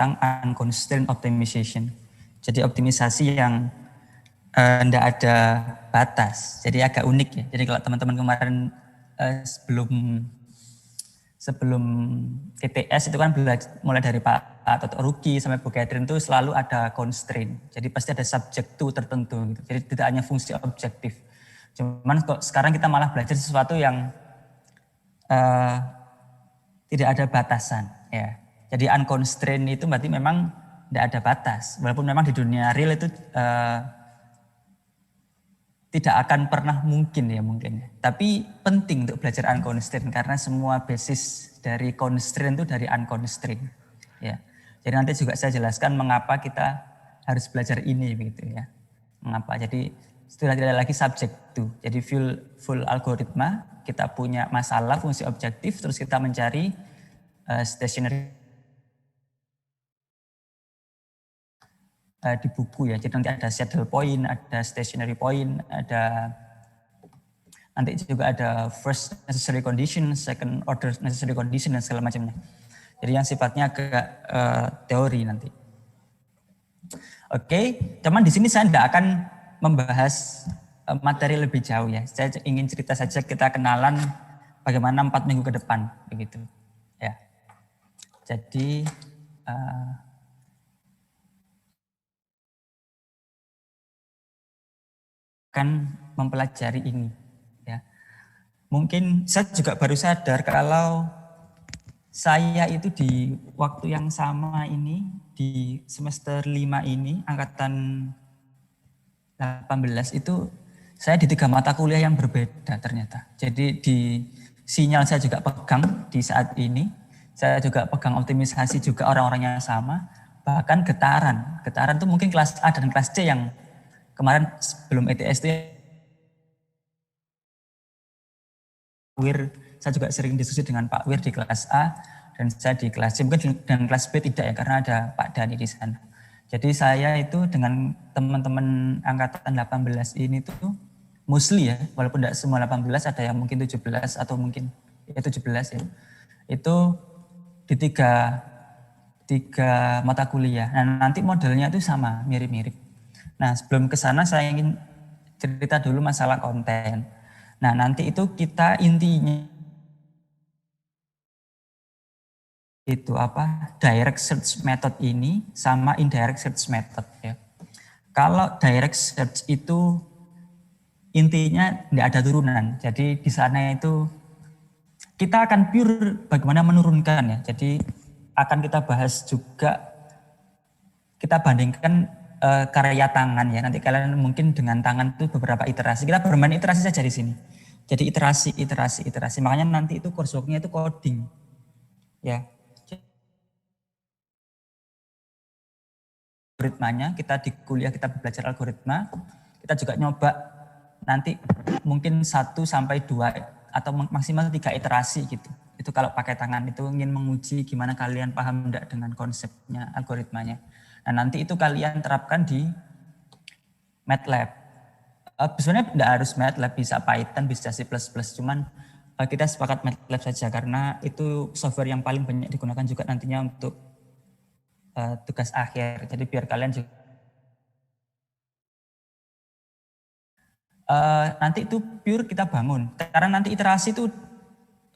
tentang unconstrained optimization. Jadi optimisasi yang tidak ada batas. Jadi agak unik ya. Jadi kalau teman-teman kemarin sebelum TTS itu kan mulai dari Pak Toto Ruki sampai Bu Catherine itu selalu ada constraint. Jadi pasti ada subject to tertentu gitu. Jadi tidak hanya fungsi objektif. Cuman kok sekarang kita malah belajar sesuatu yang tidak ada batasan ya. Jadi unconstrained itu berarti memang tidak ada batas. Walaupun memang di dunia real itu tidak akan pernah mungkin ya mungkin. Tapi penting untuk belajar unconstrained karena semua basis dari constraint itu dari unconstrained. Ya. Jadi nanti juga saya jelaskan mengapa kita harus belajar ini begitu ya. Mengapa? Jadi sudah tidak lagi subject to. Jadi full algoritma, kita punya masalah fungsi objektif terus kita mencari stationary di buku ya. Jadi nanti ada saddle point, ada stationary point, ada nanti juga ada first necessary condition, second order necessary condition dan segala macamnya. Jadi yang sifatnya agak teori nanti. Oke, cuman di sini saya tidak akan membahas materi lebih jauh ya. Saya ingin cerita saja kita kenalan bagaimana 4 minggu ke depan begitu. Ya. Jadi akan mempelajari ini ya. Mungkin saya juga baru sadar kalau saya itu di waktu yang sama ini di semester 5 ini angkatan 18 itu saya di 3 mata kuliah yang berbeda ternyata. Jadi di sinyal saya juga pegang di saat ini. Saya juga pegang optimisasi juga orang-orangnya sama. Bahkan getaran. Getaran itu mungkin kelas A dan kelas C yang kemarin sebelum ETS itu Wir, saya juga sering diskusi dengan Pak Wir di kelas A dan saya di kelas C. Mungkin dengan kelas B tidak ya karena ada Pak Dani di sana. Jadi saya itu dengan teman-teman angkatan 18 ini tuh mostly ya, walaupun tidak semua 18 ada yang mungkin 17 atau mungkin ya 17 ya. Itu di tiga mata kuliah. Nah, nanti modelnya itu sama, mirip-mirip. Nah, sebelum ke sana saya ingin cerita dulu masalah konten. Nah, nanti itu kita intinya itu apa? Direct search method ini sama indirect search method ya. Kalau direct search itu intinya tidak ada turunan. Jadi di sana itu kita akan pure bagaimana menurunkan ya. Jadi akan kita bahas juga, kita bandingkan karya tangan ya. Nanti kalian mungkin dengan tangan itu beberapa iterasi. Kita bermain iterasi saja di sini. Jadi iterasi. Makanya nanti itu coursework-nya itu coding. Ya. Algoritmanya, kita di kuliah kita belajar algoritma. Kita juga nyoba nanti mungkin 1 sampai 2 atau maksimal 3 iterasi gitu. Itu kalau pakai tangan itu ingin menguji gimana kalian paham enggak dengan konsepnya, algoritmanya. Nah, nanti itu kalian terapkan di MATLAB. Sebenarnya tidak harus MATLAB, bisa Python, bisa C++, cuman kita sepakat MATLAB saja karena itu software yang paling banyak digunakan juga nantinya untuk tugas akhir. Jadi biar kalian juga nanti itu pure kita bangun. Karena nanti iterasi itu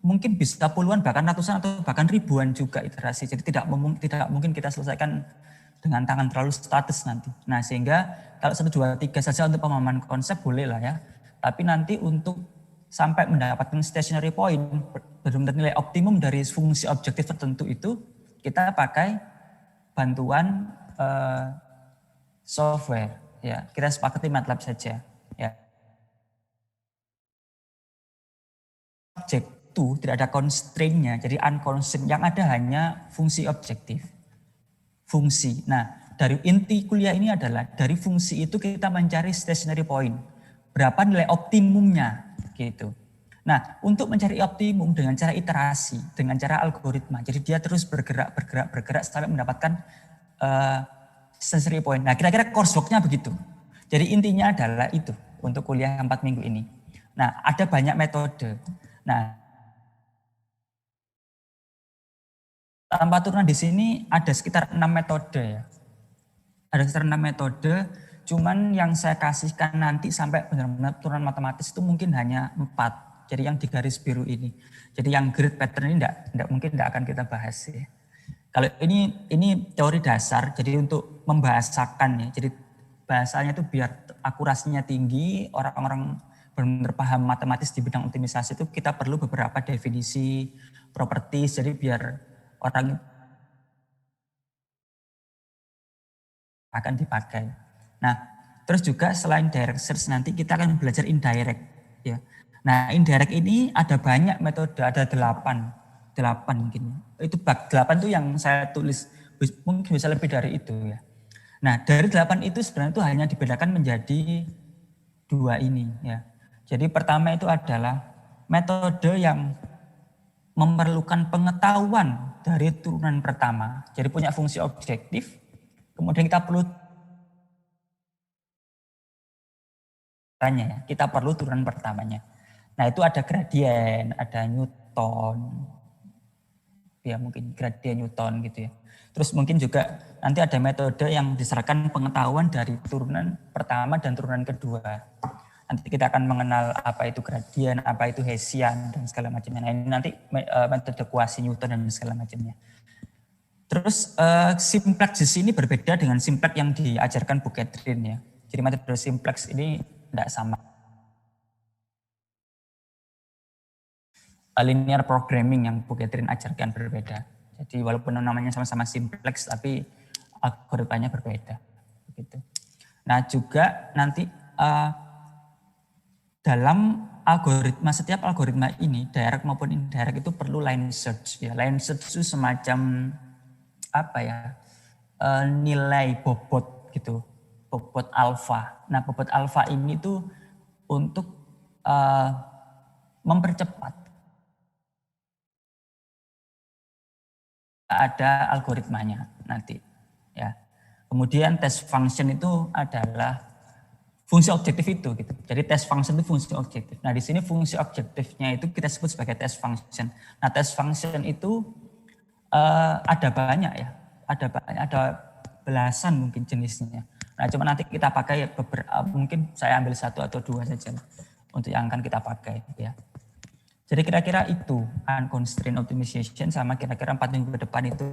mungkin bisa puluhan, bahkan ratusan atau bahkan ribuan juga iterasi. Jadi tidak mungkin kita selesaikan dengan tangan terlalu statis nanti. Nah, sehingga kalau 1, 2, 3 saja untuk pemahaman konsep boleh lah ya. Tapi nanti untuk sampai mendapatkan stationary point, benar-benar nilai optimum dari fungsi objektif tertentu itu, kita pakai bantuan software. Ya, kita sepakati MATLAB saja. Ya. Objek itu tidak ada constraint-nya, jadi unconstrained. Yang ada hanya fungsi objektif. Fungsi. Nah, dari inti kuliah ini adalah dari fungsi itu kita mencari stationary point. Berapa nilai optimumnya gitu. Nah, untuk mencari optimum dengan cara iterasi, dengan cara algoritma. Jadi dia terus bergerak sampai mendapatkan stationary point. Nah, kira-kira coursework-nya begitu. Jadi intinya adalah itu untuk kuliah 4 minggu ini. Nah, ada banyak metode. Nah, Tanpa turunan di sini ada sekitar 6 metode ya. Ada sekitar 6 metode, cuman yang saya kasihkan nanti sampai benar-benar turunan matematis itu mungkin hanya 4. Jadi yang di garis biru ini. Jadi yang grid pattern ini mungkin tidak akan kita bahas ya. Kalau ini teori dasar, jadi untuk membahasakan ya. Jadi bahasanya itu biar akurasinya tinggi, orang-orang benar-benar paham matematis di bidang optimisasi itu kita perlu beberapa definisi, properties, jadi biar orang akan dipakai. Nah, terus juga selain direct search nanti kita akan belajar indirect ya. Nah, indirect ini ada banyak metode, ada 8 mungkin. Itu bab 8 itu yang saya tulis, mungkin bisa lebih dari itu ya. Nah, dari 8 itu sebenarnya itu hanya dibedakan menjadi 2 ini ya. Jadi pertama itu adalah metode yang memerlukan pengetahuan dari turunan pertama. Jadi punya fungsi objektif. Kemudian kita perlu turunan pertamanya. Nah, itu ada gradien, ada Newton. Ya, mungkin gradien Newton gitu ya. Terus mungkin juga nanti ada metode yang diserahkan pengetahuan dari turunan pertama dan turunan kedua. Nanti kita akan mengenal apa itu gradien, apa itu Hessian, dan segala macamnya. Nah, ini nanti metode kuasi Newton dan segala macamnya. Terus simplex di sini berbeda dengan simplex yang diajarkan Bu Catherine ya. Jadi metode simplex ini tidak sama. Linear programming yang Bu Catherine ajarkan berbeda. Jadi walaupun namanya sama-sama simplex, tapi algoritmanya berbeda. Begitu. Nah, juga nanti dalam algoritma, setiap algoritma ini, direct maupun indirect itu perlu line search. Ya. Line search itu semacam nilai bobot gitu, bobot alfa. Nah, bobot alfa ini tuh untuk mempercepat. Ada algoritmanya nanti. Ya. Kemudian test function itu adalah fungsi objektif itu gitu. Jadi test function itu fungsi objektif. Nah, di sini fungsi objektifnya itu kita sebut sebagai test function. Nah, test function itu ada banyak ya. Ada belasan mungkin jenisnya. Nah, cuma nanti kita pakai mungkin saya ambil 1 atau 2 saja untuk yang akan kita pakai ya. Jadi kira-kira itu unconstrained optimization sama kira-kira 4 minggu ke depan itu.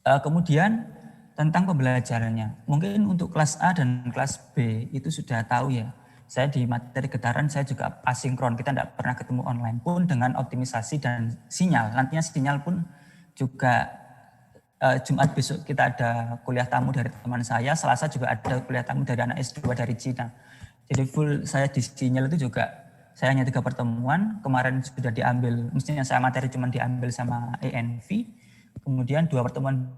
Kemudian tentang pembelajarannya. Mungkin untuk kelas A dan kelas B itu sudah tahu ya. Saya di materi getaran saya juga asinkron. Kita tidak pernah ketemu online pun dengan optimisasi dan sinyal. Nantinya sinyal pun juga Jumat besok kita ada kuliah tamu dari teman saya. Selasa juga ada kuliah tamu dari anak S2 dari Cina. Jadi full saya di sinyal itu juga saya hanya 3 pertemuan. Kemarin sudah diambil, mestinya saya materi cuma diambil sama ENV. Kemudian 2 pertemuan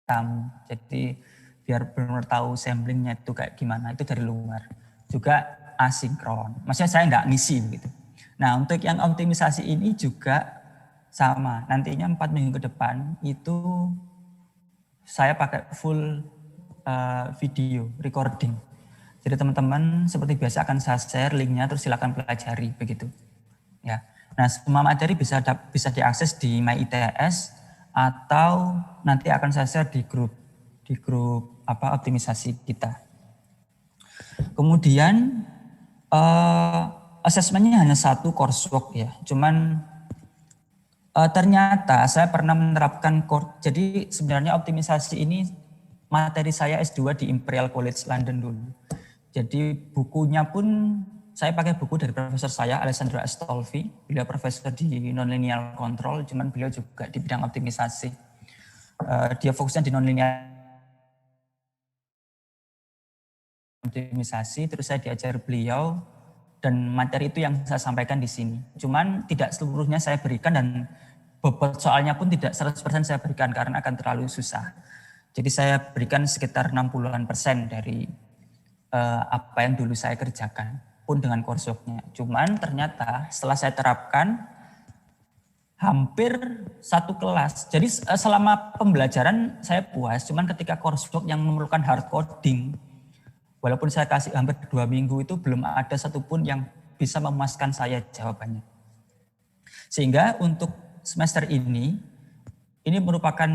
tamu. Jadi biar benar-benar tahu samplingnya itu kayak gimana, itu dari luar. Juga asinkron. Maksudnya saya nggak ngisi gitu. Nah, untuk yang optimisasi ini juga sama. Nantinya 4 minggu ke depan itu saya pakai full video recording. Jadi teman-teman seperti biasa akan saya share linknya, terus silakan pelajari begitu. Ya. Nah, semua materi bisa diakses di MyITS atau nanti akan saya share di grup optimisasi kita. Kemudian asesmennya hanya 1 coursework ya. Cuman ternyata saya pernah menerapkan jadi sebenarnya optimisasi ini materi saya S2 di Imperial College London dulu. Jadi bukunya pun saya pakai buku dari profesor saya, Alessandro Astolfi. Beliau profesor di nonlinear control, cuman beliau juga di bidang optimisasi. Dia fokusnya di nonlinear optimisasi, terus saya diajar beliau, dan materi itu yang saya sampaikan di sini. Cuman tidak seluruhnya saya berikan dan bobot soalnya pun tidak 100% saya berikan karena akan terlalu susah. Jadi saya berikan sekitar 60% dari apa yang dulu saya kerjakan, pun dengan coursework-nya. Cuman ternyata setelah saya terapkan, hampir 1 kelas. Jadi selama pembelajaran saya puas, cuman ketika coursework yang memerlukan hard coding, walaupun saya kasih hampir 2 minggu itu belum ada satupun yang bisa memuaskan saya jawabannya. Sehingga untuk semester ini merupakan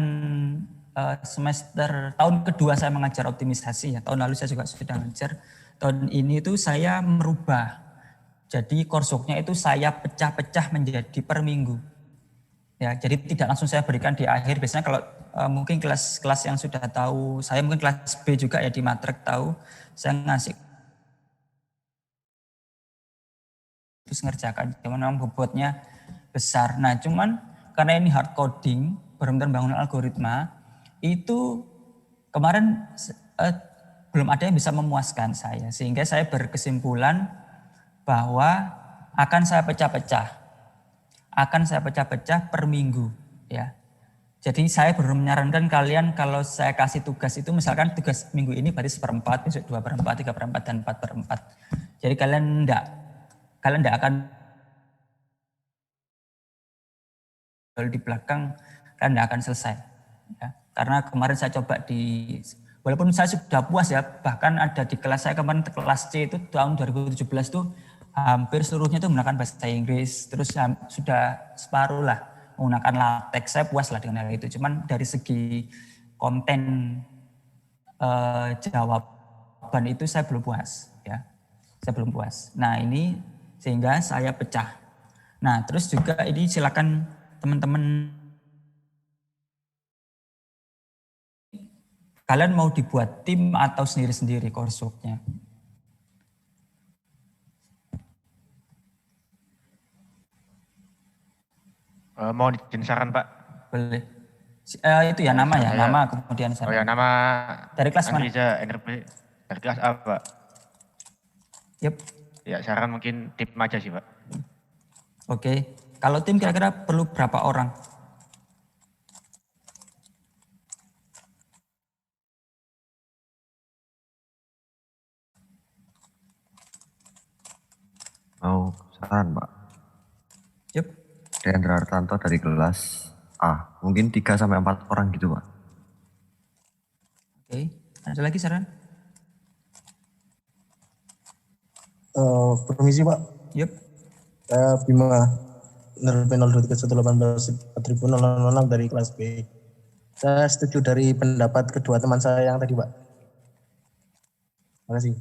semester tahun kedua saya mengajar optimisasi ya. Tahun lalu saya juga sudah mengajar. Tahun ini itu saya merubah. Jadi korsoknya itu saya pecah-pecah menjadi per minggu. Ya, jadi tidak langsung saya berikan di akhir. Biasanya kalau mungkin kelas-kelas yang sudah tahu, saya mungkin kelas B juga ya di matrek tahu, saya ngasih terus ngerjakan. Cuman memang bobotnya besar. Nah, cuman karena ini hard coding, benar-benar bangun algoritma, itu kemarin belum ada yang bisa memuaskan saya. Sehingga saya berkesimpulan bahwa akan saya pecah-pecah. Akan saya pecah-pecah per minggu. Ya. Jadi saya baru menyarankan kalian kalau saya kasih tugas itu, misalkan tugas minggu ini berarti 1/4, besok 2/4, 3/4, dan 4/4. Jadi kalian enggak akan di belakang, kalian enggak akan selesai. Ya. Karena kemarin saya coba walaupun saya sudah puas ya, bahkan ada di kelas saya kemarin kelas C itu tahun 2017 tuh hampir seluruhnya itu menggunakan bahasa Inggris, terus sudah separuh lah menggunakan LaTeX. Saya puas lah dengan hal itu. Cuman dari segi konten jawaban itu saya belum puas, ya. Saya belum puas. Nah ini sehingga saya pecah. Nah terus juga ini silakan teman-teman, kalian mau dibuat tim atau sendiri-sendiri coursework-nya. Mau izin saran Pak? Boleh. Itu ya nama ya, nama kemudian saran. Oh ya, nama dari kelas mana? Riza NRP, dari kelas A Pak. Yep. Ya saran mungkin tim aja sih Pak. Oke, kalau tim kira-kira perlu berapa orang? Mau saran Pak? Yep. Deandra Artanto dari kelas A, mungkin 3-4 orang gitu Pak. Oke, ada lagi saran? Permisi Pak. Yep. Saya Bima NRP 023118 dari kelas B. Saya setuju dari pendapat kedua teman saya yang tadi Pak. Terima kasih.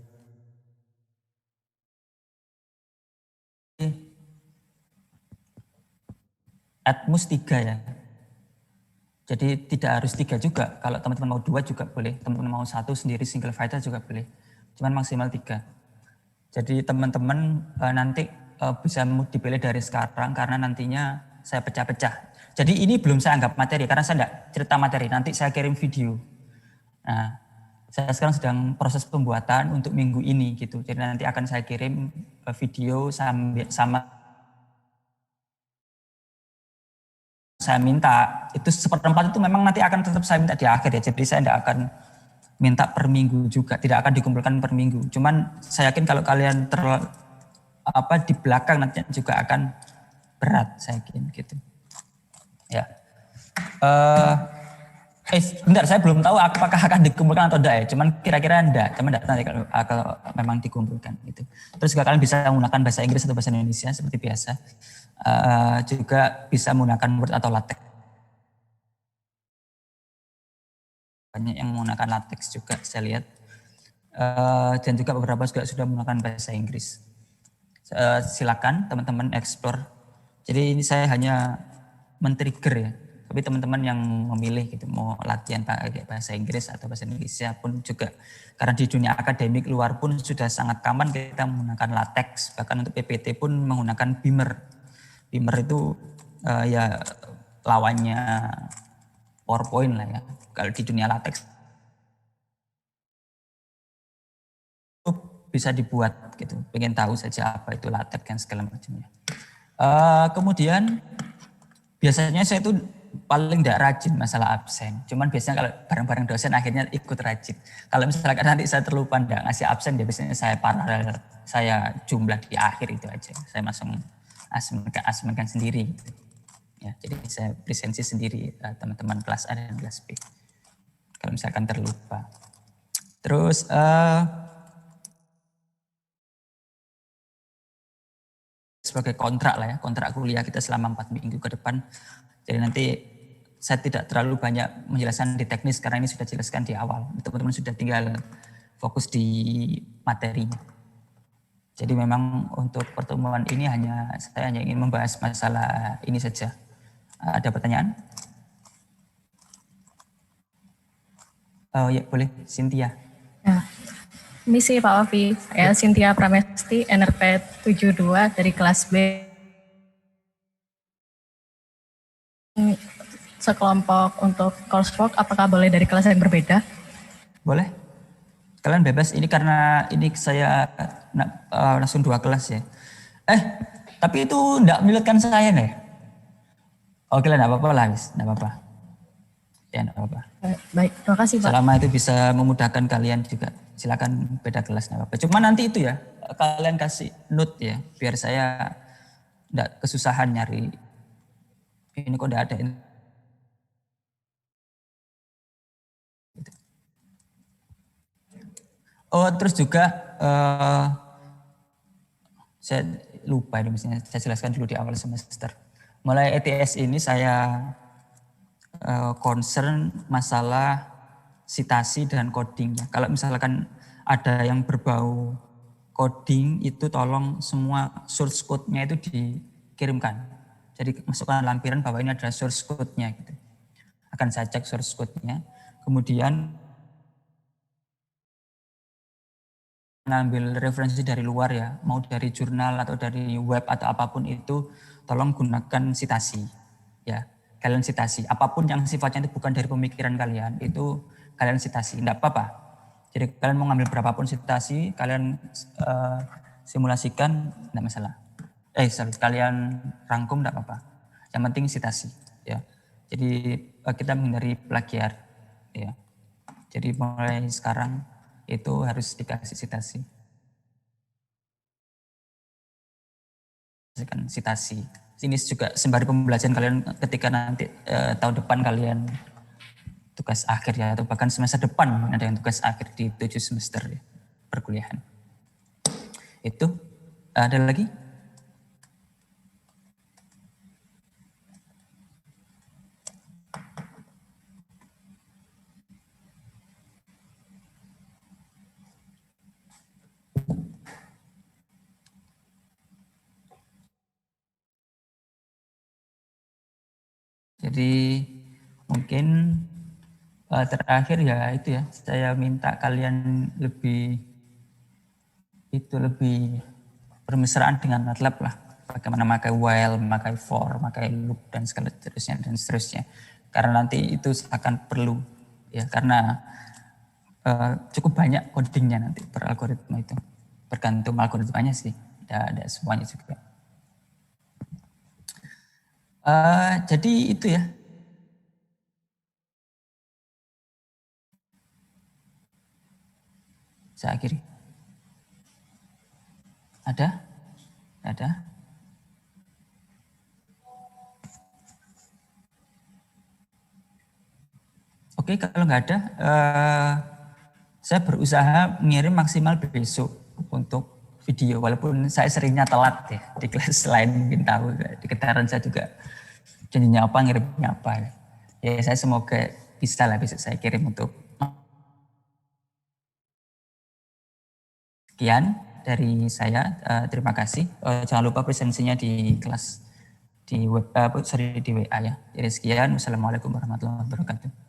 Atmus 3 ya. Jadi tidak harus 3 juga. Kalau teman-teman mau 2 juga boleh. Teman-teman mau 1 sendiri single fighter juga boleh. Cuman maksimal 3. Jadi teman-teman nanti bisa dipilih dari sekarang karena nantinya saya pecah-pecah. Jadi ini belum saya anggap materi karena saya enggak cerita materi. Nanti saya kirim video. Nah, saya sekarang sedang proses pembuatan untuk minggu ini gitu. Jadi nanti akan saya kirim video sama saya minta itu 1/4 itu memang nanti akan tetap saya minta di akhir ya. Jadi saya tidak akan minta per minggu juga, tidak akan dikumpulkan per minggu. Cuman saya yakin kalau kalian di belakang nanti juga akan berat, saya yakin gitu. Ya. Bentar, saya belum tahu apakah akan dikumpulkan atau tidak ya. Cuman kira-kira enggak, cuman enggak nanti kalau memang dikumpulkan gitu. Terus juga kalian bisa menggunakan bahasa Inggris atau bahasa Indonesia seperti biasa. Juga bisa menggunakan Word atau LaTeX. Banyak yang menggunakan LaTeX juga saya lihat. Dan juga beberapa juga sudah menggunakan bahasa Inggris. Silakan teman-teman explore. Jadi ini saya hanya men-trigger ya. Tapi teman-teman yang memilih gitu mau latihan pakai bahasa Inggris atau bahasa Indonesia pun juga, karena di dunia akademik luar pun sudah sangat common kita menggunakan LaTeX. Bahkan untuk PPT pun menggunakan Beamer. Beamer itu ya lawannya PowerPoint lah ya. Kalau di dunia LaTeX itu bisa dibuat gitu. Pengen tahu saja apa itu LaTeX dan segala macamnya. Kemudian biasanya saya itu paling tidak rajin masalah absen. Cuman biasanya kalau bareng-bareng dosen akhirnya ikut rajin. Kalau misalkan nanti saya terlupa tidak ngasih absen, ya biasanya saya paralel, saya jumlah di akhir itu aja. Saya langsung asmenkan sendiri gitu. Ya, jadi saya presensi sendiri teman-teman kelas A dan kelas B. Kalau misalkan terlupa. Terus sebagai kontrak lah ya, kontrak kuliah kita selama 4 minggu ke depan. Jadi nanti saya tidak terlalu banyak menjelaskan di teknis karena ini sudah jelaskan di awal. Teman-teman sudah tinggal fokus di materinya. Jadi memang untuk pertemuan ini saya hanya ingin membahas masalah ini saja. Ada pertanyaan? Oh ya, boleh, Cynthia. Ya. Misi Pak Wafi, saya Cynthia Pramesti, NRP 72 dari kelas B. Sekelompok untuk coursework, apakah boleh dari kelas yang berbeda? Boleh. Kalian bebas, ini karena ini saya langsung 2 kelas ya. Tapi itu enggak menyulitkan saya nih. Oke lah, enggak apa-apa lah, enggak apa-apa. Ya, enggak apa-apa. Baik, terima kasih Pak. Selama itu bisa memudahkan kalian juga, silakan beda kelas enggak apa-apa. Cuma nanti itu ya, kalian kasih note ya, biar saya enggak kesusahan nyari. Ini kok enggak ada ini. Oh, terus juga saya lupa ini misalnya saya jelaskan dulu di awal semester. Mulai ETS ini saya concern masalah citasi dan coding. Kalau misalkan ada yang berbau coding itu tolong semua source code-nya itu dikirimkan. Jadi masukkan lampiran bahwa ini ada source code-nya gitu. Akan saya cek source code-nya. Kemudian ngambil referensi dari luar ya, mau dari jurnal atau dari web atau apapun itu, tolong gunakan citasi. Ya, kalian citasi. Apapun yang sifatnya itu bukan dari pemikiran kalian, itu kalian citasi. Enggak apa-apa. Jadi kalian mau ngambil berapapun citasi, kalian simulasikan, enggak masalah. Kalian rangkum enggak apa-apa. Yang penting citasi. Ya. Jadi kita menghindari plagiar. Ya. Jadi mulai sekarang itu harus dikasih citasi. Citasi. Ini juga sembari pembelajaran kalian ketika nanti tahun depan kalian tugas akhir ya, atau bahkan semester depan ada yang tugas akhir di 7 semester ya, perkuliahan. Itu ada lagi? Jadi mungkin terakhir ya itu ya, saya minta kalian lebih bermesraan dengan MATLAB lah. Bagaimana memakai while, memakai for, memakai loop dan segala seterusnya. Karena nanti itu akan perlu ya, karena cukup banyak codingnya nanti per algoritma itu. Bergantung algoritmanya sih, ada semuanya juga. Jadi itu ya. Saya akhiri. Ada? Oke, kalau nggak ada, saya berusaha mengirim maksimal besok untuk video, walaupun saya seringnya telat ya di kelas lain, mungkin tahu di Kedaran saya juga janjinya apa, ngirimnya apa. Ya saya semoga bisa lah besok saya kirim untuk. Sekian dari saya, terima kasih. Jangan lupa presensinya di kelas di web, di WA ya. Jadi sekian, wassalamualaikum warahmatullahi wabarakatuh.